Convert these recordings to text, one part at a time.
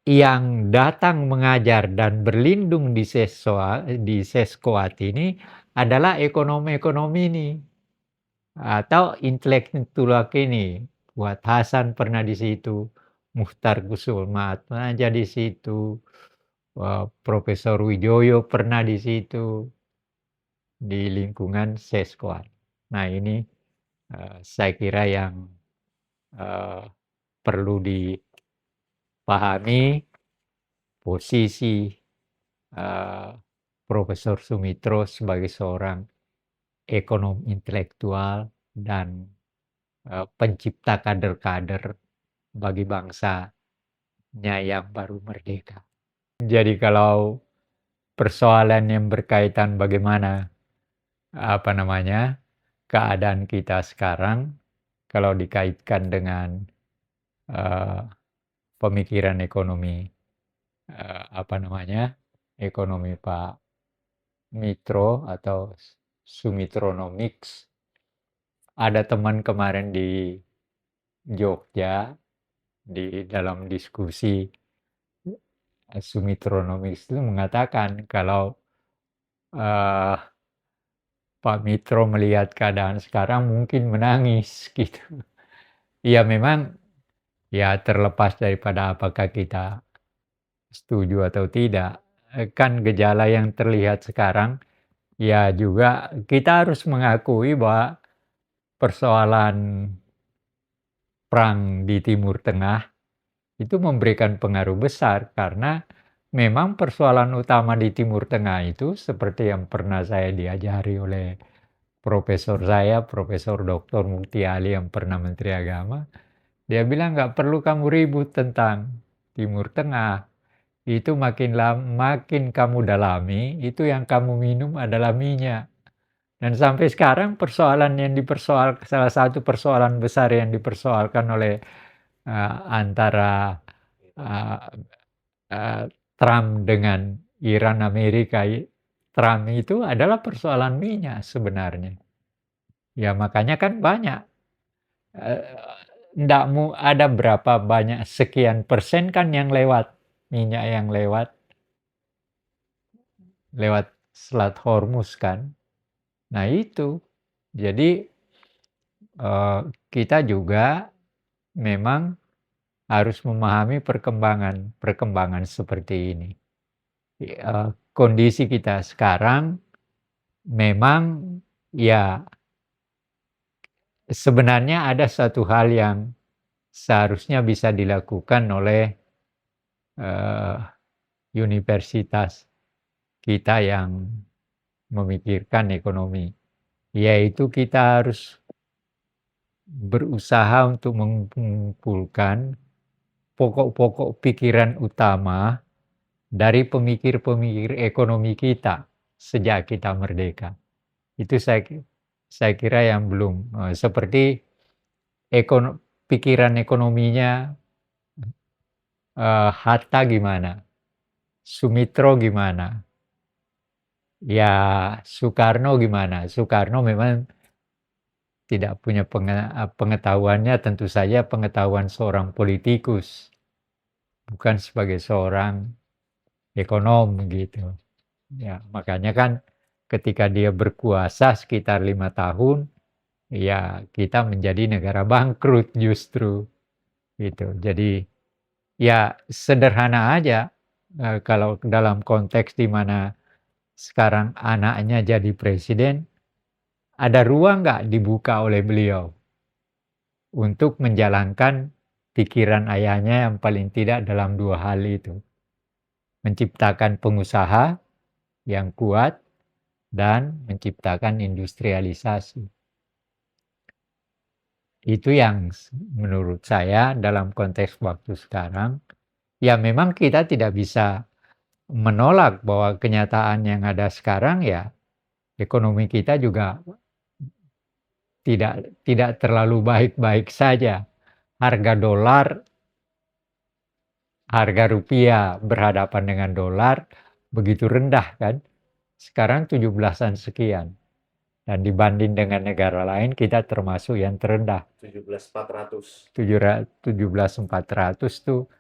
yang datang mengajar dan berlindung di seskoat ini adalah ekonomi-ekonomi ini, atau intelektual ini. Fuad Hasan pernah di situ, Muchtar Ghusul Maatmaja di situ, Profesor Wijoyo pernah di situ, di lingkungan seskoat. Nah ini, saya kira yang, perlu dipahami posisi, eee, Profesor Sumitro sebagai seorang ekonom intelektual dan, pencipta kader-kader bagi bangsanya yang baru merdeka. Jadi kalau persoalan yang berkaitan bagaimana, keadaan kita sekarang, kalau dikaitkan dengan, eee, pemikiran ekonomi, ekonomi Pak Mitro atau Sumitronomics. Ada teman kemarin di Jogja, di dalam diskusi, Sumitronomics itu mengatakan kalau, Pak Mitro melihat keadaan sekarang mungkin menangis gitu. Ya memang, ya terlepas daripada apakah kita setuju atau tidak, kan gejala yang terlihat sekarang, ya juga kita harus mengakui bahwa persoalan perang di Timur Tengah itu memberikan pengaruh besar karena memang persoalan utama di Timur Tengah itu seperti yang pernah saya diajari oleh profesor saya, Profesor Dr. Mukti Ali yang pernah Menteri Agama, dia bilang nggak perlu kamu ribut tentang Timur Tengah, itu makin kamu dalami, itu yang kamu minum adalah minyak. Dan sampai sekarang salah satu persoalan besar yang dipersoalkan oleh, antara, eee eee, Trump dengan Iran Amerika, Trump itu adalah persoalan minyak sebenarnya. Ya makanya kan banyak, eee, ada berapa banyak sekian persen kan yang lewat minyak yang lewat Selat Hormuz kan. Nah itu, jadi, kita juga memang harus memahami perkembangan seperti ini. Kondisi kita sekarang memang ya sebenarnya ada satu hal yang seharusnya bisa dilakukan oleh, eee, universitas kita yang memikirkan ekonomi, yaitu kita harus berusaha untuk mengumpulkan pokok-pokok pikiran utama dari pemikir-pemikir ekonomi kita sejak kita merdeka. Itu saya kira yang belum, seperti pikiran ekonominya, Hatta gimana, Sumitro gimana, ya Soekarno gimana. Soekarno memang tidak punya pengetahuannya tentu saja pengetahuan seorang politikus, bukan sebagai seorang ekonom gitu. Ya makanya kan ketika dia berkuasa sekitar 5 tahun, ya kita menjadi negara bangkrut justru, gitu. Jadi, ya sederhana aja, kalau dalam konteks di mana sekarang anaknya jadi presiden, ada ruang nggak dibuka oleh beliau untuk menjalankan pikiran ayahnya yang paling tidak dalam 2 hal itu, menciptakan pengusaha yang kuat dan menciptakan industrialisasi. Itu yang menurut saya dalam konteks waktu sekarang, ya memang kita tidak bisa menolak bahwa kenyataan yang ada sekarang ya ekonomi kita juga tidak terlalu baik-baik saja. Harga rupiah berhadapan dengan dolar begitu rendah kan. Sekarang 17-an sekian. Dan dibanding dengan negara lain kita termasuk yang terendah. 17.400. 17.400 tuh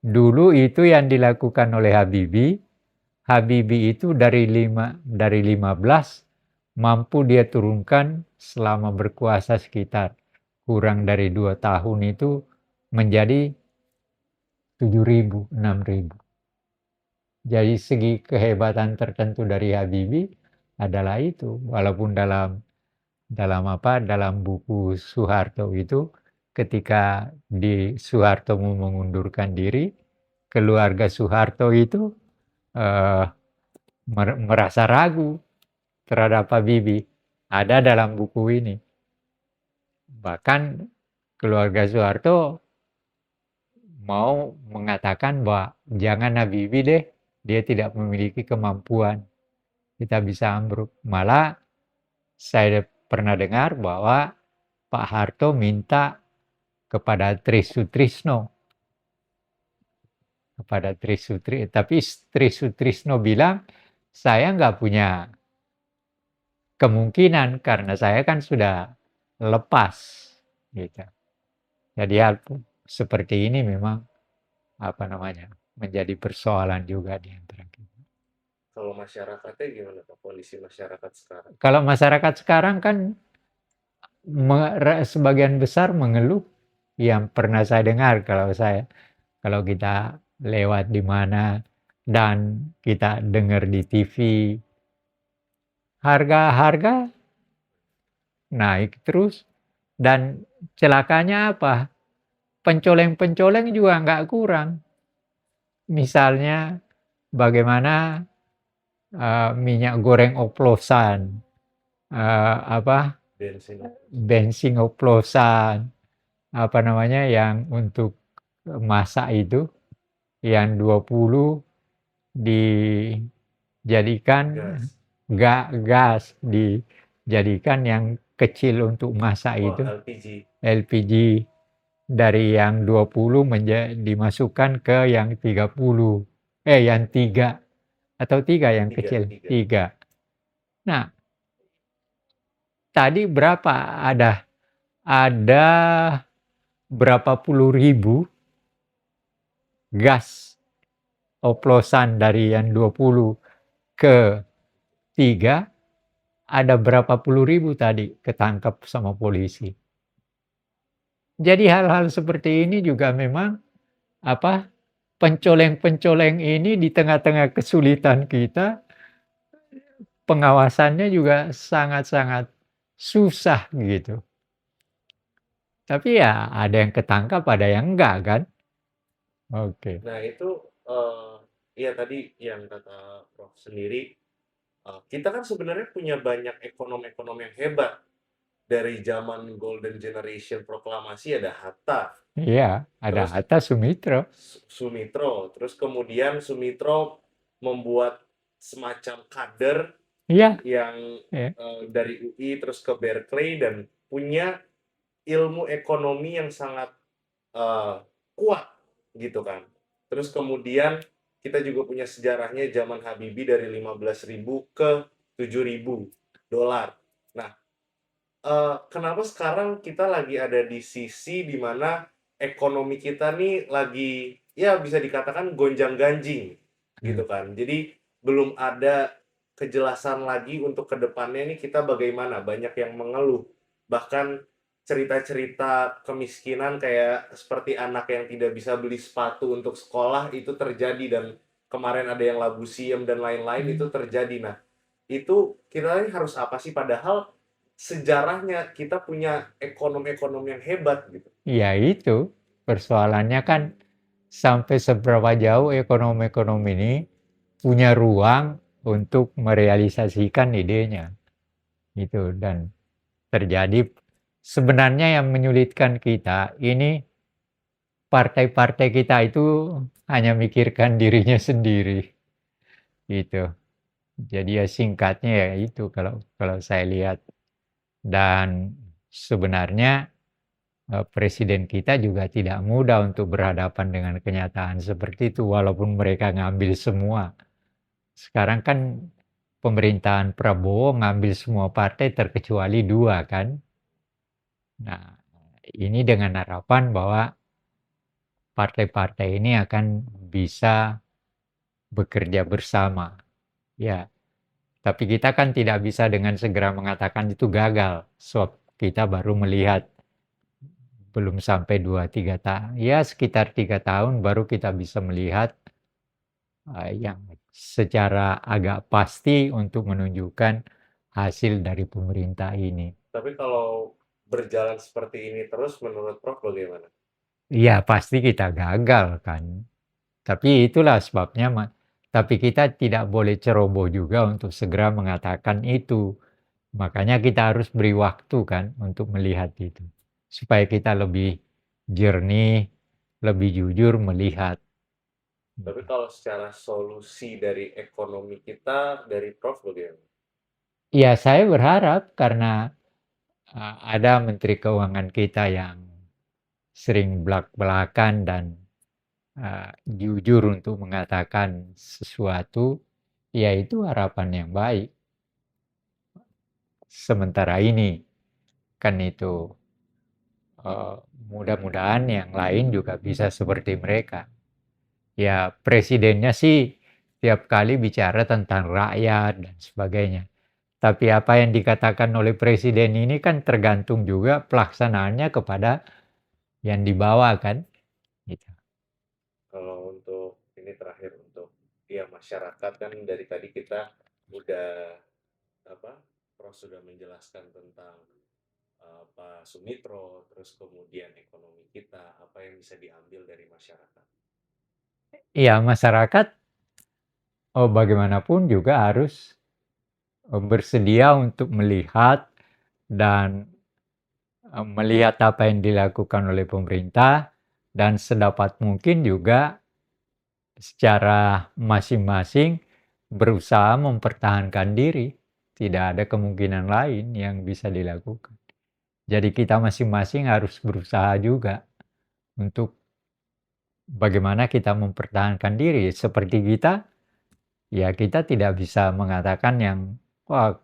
Dulu itu yang dilakukan oleh Habibie itu dari 15 mampu dia turunkan selama berkuasa sekitar kurang dari 2 tahun itu menjadi 7.000, 6.000. Jadi segi kehebatan tertentu dari Habibie adalah itu, walaupun dalam buku Soeharto itu ketika Soeharto mau mengundurkan diri, keluarga Soeharto itu merasa ragu terhadap Habibie. Ada dalam buku ini. Bahkan keluarga Soeharto mau mengatakan bahwa jangan Habibie deh, dia tidak memiliki kemampuan, kita bisa ambruk. Malah saya pernah dengar bahwa Pak Harto minta kepada Trisutrisno, tapi Trisutrisno bilang, saya nggak punya kemungkinan karena saya kan sudah lepas, gitu. Jadi hal seperti ini memang menjadi persoalan juga di antara kita. Kalau masyarakatnya gimana Pak, kondisi masyarakat sekarang? Kalau masyarakat sekarang kan sebagian besar mengeluh yang pernah saya dengar kalau kita lewat di mana dan kita dengar di TV, harga-harga naik terus dan celakanya apa? Pencoleng-pencoleng juga nggak kurang. Misalnya bagaimana minyak goreng oplosan, Bensin. bensin oplosan, yang untuk masak itu, yang 20 dijadikan gas, dijadikan yang kecil untuk masak itu, LPG. Dari yang 20 dimasukkan ke yang 30, yang 3 atau 3 yang kecil, 3. Nah, tadi berapa ada berapa puluh ribu gas oplosan dari yang 20 ke 3, ada berapa puluh ribu tadi ketangkap sama polisi. Jadi hal-hal seperti ini juga memang pencoleng-pencoleng ini di tengah-tengah kesulitan kita, pengawasannya juga sangat-sangat susah gitu. Tapi ya ada yang ketangkap, ada yang enggak kan. Oke. Nah itu, ya tadi yang kata Prof sendiri, kita kan sebenarnya punya banyak ekonom-ekonom yang hebat. Dari zaman Golden Generation Proklamasi ada Hatta, Iya, ada terus Hatta Sumitro. Sumitro, terus kemudian Sumitro membuat semacam kader Iya, yang iya. dari UI terus ke Berkeley dan punya ilmu ekonomi yang sangat kuat gitu kan. Terus kemudian kita juga punya sejarahnya zaman Habibie dari 15.000 ke 7.000 dolar. Nah, kenapa sekarang kita lagi ada di sisi dimana ekonomi kita nih lagi ya bisa dikatakan gonjang-ganjing gitu kan. Jadi belum ada kejelasan lagi untuk kedepannya nih kita bagaimana. Banyak yang mengeluh. Bahkan cerita-cerita kemiskinan kayak seperti anak yang tidak bisa beli sepatu untuk sekolah itu terjadi dan kemarin ada yang labu siem dan lain-lain itu terjadi. Nah, itu kita ini harus apa sih? Padahal sejarahnya kita punya ekonom-ekonom yang hebat gitu. Ya itu, persoalannya kan sampai seberapa jauh ekonom-ekonom ini punya ruang untuk merealisasikan idenya. Itu dan terjadi sebenarnya yang menyulitkan kita ini partai-partai kita itu hanya mikirkan dirinya sendiri. Gitu. Jadi ya singkatnya ya itu kalau saya lihat. Dan sebenarnya presiden kita juga tidak mudah untuk berhadapan dengan kenyataan seperti itu walaupun mereka ngambil semua. Sekarang kan pemerintahan Prabowo ngambil semua partai terkecuali 2 kan. Nah, ini dengan harapan bahwa partai-partai ini akan bisa bekerja bersama. Ya, tapi kita kan tidak bisa dengan segera mengatakan itu gagal. Sebab kita baru melihat belum sampai 2-3 tahun. Ya, sekitar 3 tahun baru kita bisa melihat yang secara agak pasti untuk menunjukkan hasil dari pemerintah ini. Tapi kalau berjalan seperti ini terus, menurut Prof bagaimana? Ya, pasti kita gagal kan. Tapi itulah sebabnya, tapi kita tidak boleh ceroboh juga untuk segera mengatakan itu. Makanya kita harus beri waktu kan untuk melihat itu. Supaya kita lebih jernih, lebih jujur melihat. Tapi kalau secara solusi dari ekonomi kita, dari Prof bagaimana? Ya, saya berharap karena ada Menteri Keuangan kita yang sering belak-belakan dan jujur untuk mengatakan sesuatu, ya itu harapan yang baik. Sementara ini, kan itu mudah-mudahan yang lain juga bisa seperti mereka. Ya, presidennya sih tiap kali bicara tentang rakyat dan sebagainya. Tapi apa yang dikatakan oleh presiden ini kan tergantung juga pelaksanaannya kepada yang dibawa kan. Gitu. Kalau untuk ini terakhir untuk ya masyarakat kan dari tadi kita udah Prof sudah menjelaskan tentang Pak Sumitro, terus kemudian ekonomi kita, apa yang bisa diambil dari masyarakat. Iya, masyarakat bagaimanapun juga harus bersedia untuk melihat dan melihat apa yang dilakukan oleh pemerintah dan sedapat mungkin juga secara masing-masing berusaha mempertahankan diri. Tidak ada kemungkinan lain yang bisa dilakukan. Jadi kita masing-masing harus berusaha juga untuk bagaimana kita mempertahankan diri. Seperti kita, ya kita tidak bisa mengatakan yang, wah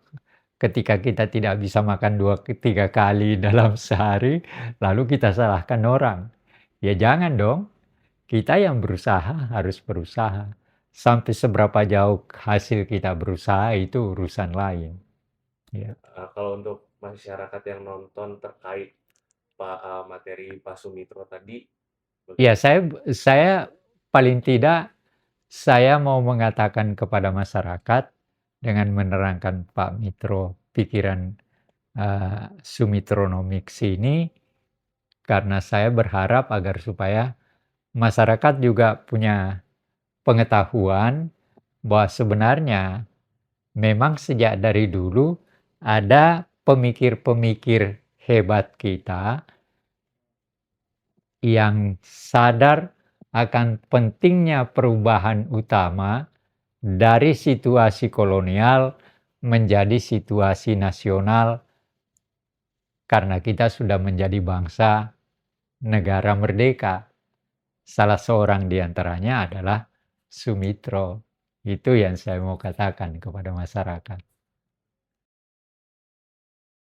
ketika kita tidak bisa makan 2-3 kali dalam sehari, lalu kita salahkan orang. Ya jangan dong, kita yang berusaha harus berusaha. Sampai seberapa jauh hasil kita berusaha itu urusan lain. Ya. Kalau untuk masyarakat yang nonton terkait materi Pak Sumitro tadi, Ya, saya paling tidak saya mau mengatakan kepada masyarakat dengan menerangkan Pak Mitro pikiran Sumitronomics ini, karena saya berharap agar supaya masyarakat juga punya pengetahuan bahwa sebenarnya memang sejak dari dulu ada pemikir-pemikir hebat kita yang sadar akan pentingnya perubahan utama dari situasi kolonial menjadi situasi nasional karena kita sudah menjadi bangsa negara merdeka. Salah seorang di antaranya adalah Sumitro. Itu yang saya mau katakan kepada masyarakat.